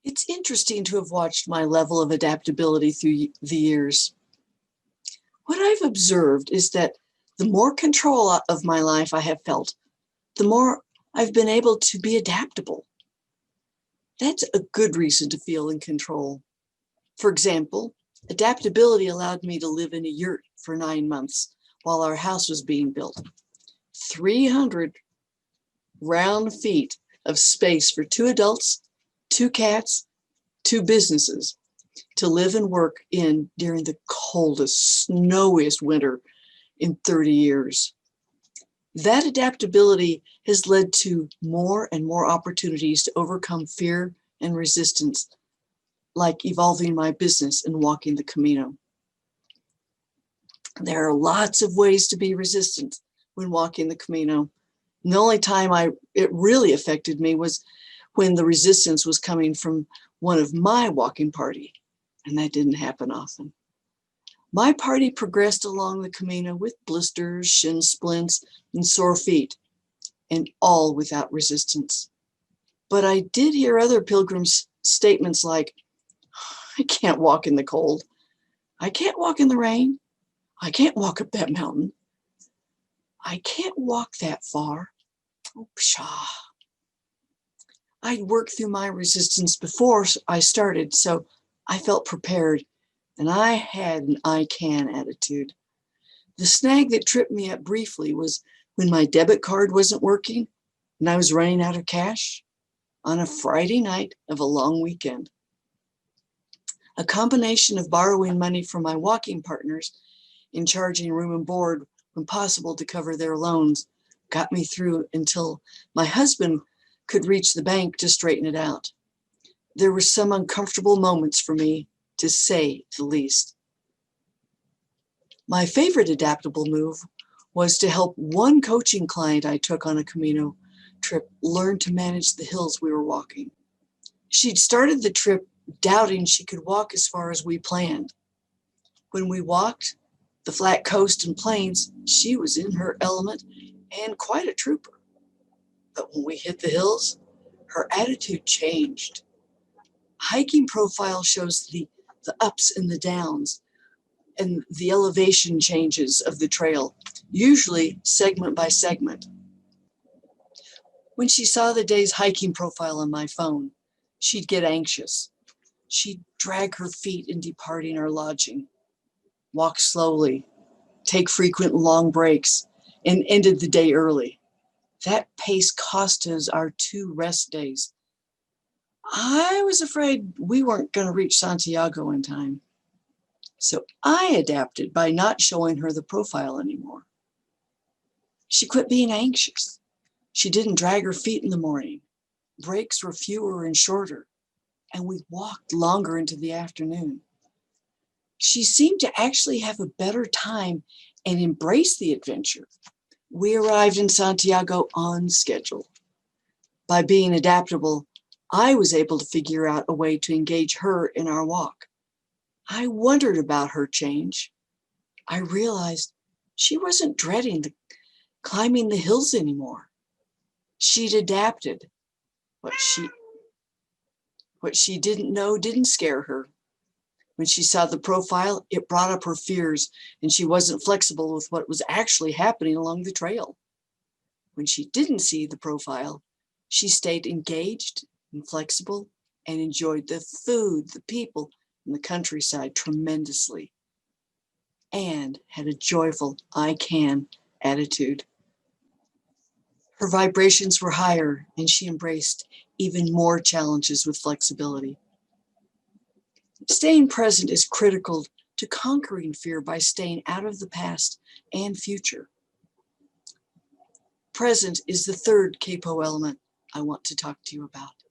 It's interesting to have watched my level of adaptability through the years. What I've observed is that the more control of my life I have felt, the more I've been able to be adaptable. That's a good reason to feel in control. For example, adaptability allowed me to live in a yurt for 9 months while our house was being built. 300 round feet of space for 2 adults, 2 cats, 2 businesses to live and work in during the coldest, snowiest winter in 30 years. That adaptability has led to more and more opportunities to overcome fear and resistance, like evolving my business and walking the Camino. There are lots of ways to be resistant when walking the Camino. And the only time it really affected me was when the resistance was coming from one of my walking party, and that didn't happen often. My party progressed along the Camino with blisters, shin splints, and sore feet, and all without resistance. But I did hear other pilgrims' statements like, I can't walk in the cold. I can't walk in the rain. I can't walk up that mountain. I can't walk that far. Oh, pshaw. I'd worked through my resistance before I started, so I felt prepared, and I had an I can attitude. The snag that tripped me up briefly was when my debit card wasn't working and I was running out of cash on a Friday night of a long weekend. A combination of borrowing money from my walking partners and charging room and board when possible to cover their loans got me through until my husband could reach the bank to straighten it out. There were some uncomfortable moments for me, to say the least. My favorite adaptable move was to help one coaching client I took on a Camino trip learn to manage the hills we were walking. She'd started the trip doubting she could walk as far as we planned. When we walked the flat coast and plains, she was in her element and quite a trooper. But when we hit the hills, her attitude changed. Hiking profile shows the ups and the downs and the elevation changes of the trail, usually segment by segment. When she saw the day's hiking profile on my phone, she'd get anxious. She'd drag her feet in departing our lodging, walk slowly, take frequent long breaks, and ended the day early. That pace cost us our 2 rest days. I was afraid we weren't going to reach Santiago in time. So I adapted by not showing her the profile anymore. She quit being anxious. She didn't drag her feet in the morning. Breaks were fewer and shorter, and we walked longer into the afternoon. She seemed to actually have a better time and embrace the adventure. We arrived in Santiago on schedule. By being adaptable, I was able to figure out a way to engage her in our walk. I wondered about her change. I realized she wasn't dreading climbing the hills anymore. She'd adapted. What she didn't know didn't scare her. When she saw the profile, it brought up her fears, and she wasn't flexible with what was actually happening along the trail. When she didn't see the profile, she stayed engaged and flexible and enjoyed the food, the people, and the countryside tremendously, and had a joyful I can attitude. Her vibrations were higher, and she embraced even more challenges with flexibility. Staying present is critical to conquering fear by staying out of the past and future. Present is the third Capo element I want to talk to you about.